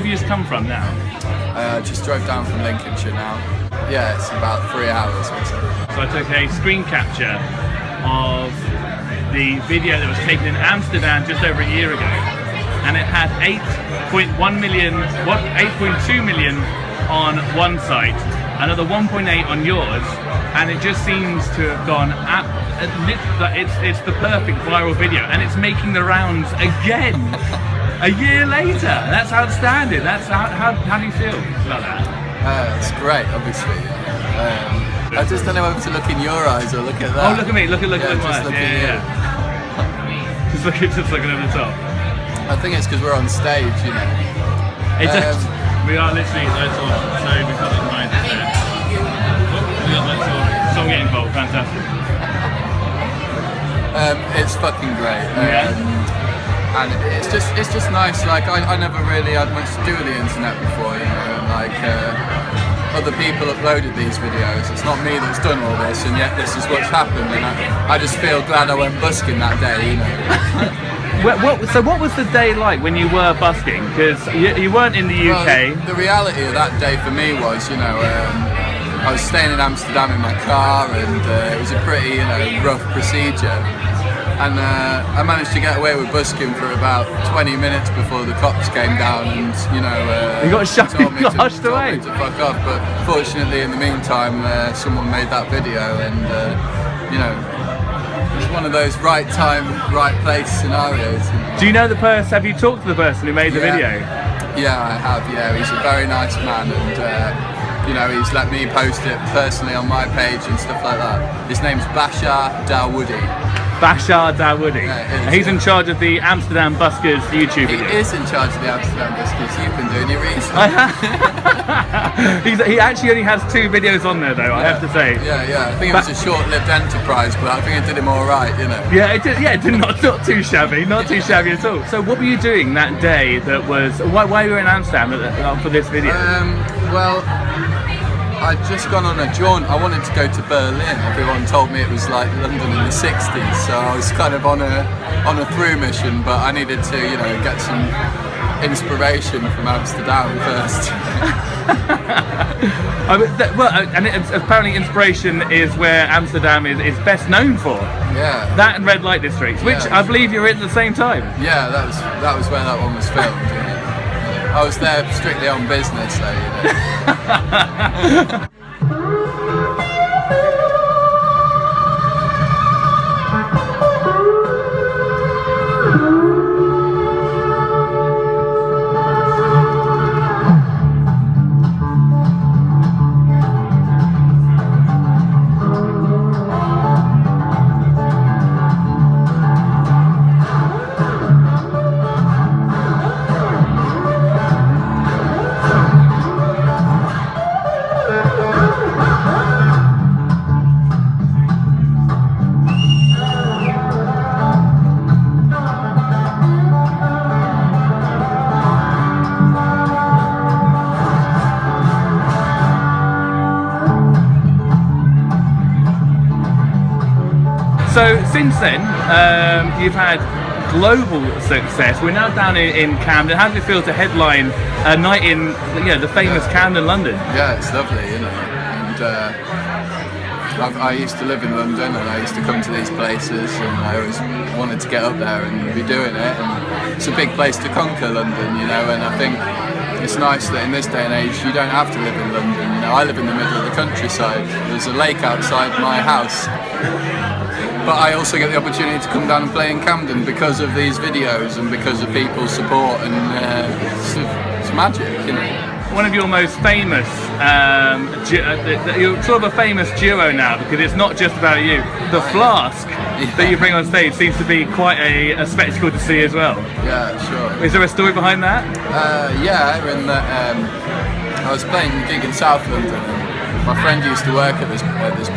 have you just come from now? Just drove down from Lincolnshire now. Yeah, it's about 3 hours or so. So I took a screen capture of the video that was taken in Amsterdam just over a year ago, and it had 8.2 million on one site, another 1.8 on yours, and it just seems to have gone it's the perfect viral video, and it's making the rounds again a year later. That's outstanding. That's how do you feel about that? It's great, obviously. I just don't know whether to look in your eyes or look at that. Oh, look at me! Look at mine. Just looking at the top. I think it's because we're on stage, you know. We are literally loads of, so we've got it right there. We got loads of song getting involved. Fantastic. It's fucking great. And it's just nice. Like I never really had much to do with the internet before, you know. And like other people uploaded these videos. It's not me that's done all this, and yet this is what's happened. And I just feel glad I went busking that day, you know. So what was the day like when you were busking? Because you weren't in the UK. Well, the reality of that day for me was, you know, I was staying in Amsterdam in my car, and it was a pretty, you know, rough procedure. And I managed to get away with busking for about 20 minutes before the cops came down, and you know, you got told me away. to fuck off. But fortunately, in the meantime, someone made that video, and you know, it's one of those right time, right place scenarios. Do you know the person? Have you talked to the person who made the video? Yeah, I have. Yeah, he's a very nice man, and you know, he's let me post it personally on my page and stuff like that. His name's Bashar Dawoodi. Bashar Dawoodi. Yeah, he's in charge of the Amsterdam Buskers YouTube video. He is in charge of the Amsterdam Buskers. You've been doing your research. I have. He actually only has 2 videos on there, though. I have to say. Yeah. I think it was a short-lived enterprise, but I think it did him all right, you know. Yeah, it did. Yeah, it did not too shabby. Not too shabby at all. So, what were you doing that day? That was why were you in Amsterdam for this video? Well, I'd just gone on a jaunt. I wanted to go to Berlin. Everyone told me it was like London in the 60s, so I was kind of on a through mission, but I needed to, you know, get some inspiration from Amsterdam first. Apparently inspiration is where Amsterdam is best known for. Yeah. That and red light districts, which I believe you're in at the same time. Yeah, that was where that one was filmed. Yeah. I was there strictly on business, though, you know. So since then, you've had global success. We're now down in Camden. How does it feel to headline a night in, you know, the famous Camden, London? Yeah, it's lovely, you know. And I used to live in London, and I used to come to these places, and I always wanted to get up there and be doing it. And it's a big place to conquer, London, you know. And I think it's nice that in this day and age you don't have to live in London. You know, I live in the middle of the countryside. There's a lake outside my house. But I also get the opportunity to come down and play in Camden because of these videos and because of people's support, and it's magic, you know. One of your most famous, you're sort of a famous duo now, because it's not just about you. The flask that you bring on stage seems to be quite a spectacle to see as well. Yeah, sure. Is there a story behind that? Yeah, in that I was playing a gig in South London, and my friend used to work at this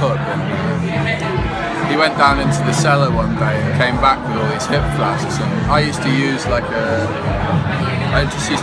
pub, and he went down into the cellar one day and came back with all these hip flasks, and I just used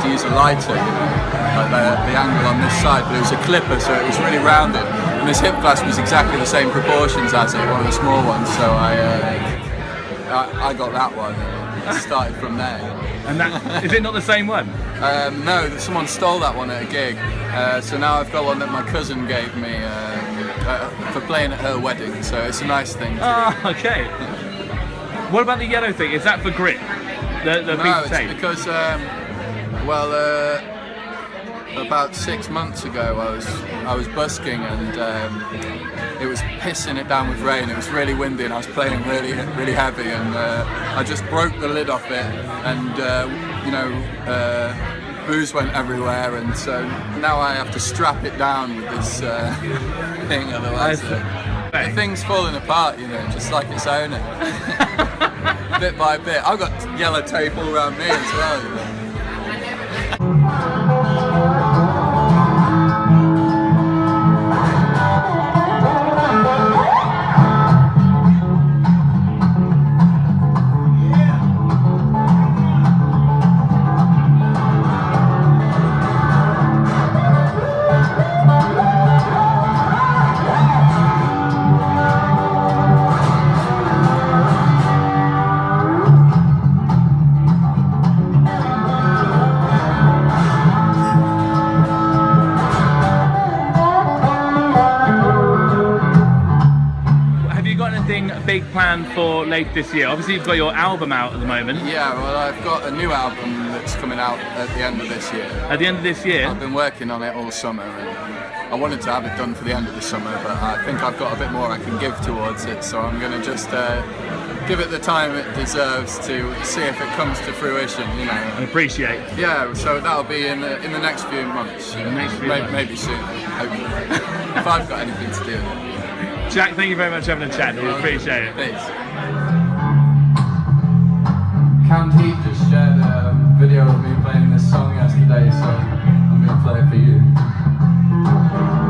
to use a lighter, you know, like the angle on this side, but it was a clipper, so it was really rounded, and this hip flask was exactly the same proportions as it, one of the small ones, so I got that one, and it started from there. And that, is it not the same one? No, someone stole that one at a gig. So now I've got one that my cousin gave me for playing at her wedding. So it's a nice thing. Ah, okay. What about the yellow thing? Is that for grip? The No, piece of it's tape? because about 6 months ago I was busking and it was pissing it down with rain. It was really windy and I was playing really heavy, and I just broke the lid off it, and booze went everywhere, and so now I have to strap it down with this thing, otherwise the thing's falling apart, just like its owner. Bit by bit. I've got yellow tape all around me as well. Big plan for later this year? Obviously you've got your album out at the moment. Yeah, well, I've got a new album that's coming out at the end of this year. At the end of this year? I've been working on it all summer, and I wanted to have it done for the end of the summer, but I think I've got a bit more I can give towards it, so I'm going to just give it the time it deserves to see if it comes to fruition, And appreciate. Yeah, so that'll be in the next few months. Maybe soon, hopefully. If I've got anything to do. Jack, thank you very much for having a chat. We appreciate it. Thanks. Camden just shared a video of me playing this song yesterday, so I'm going to play it for you.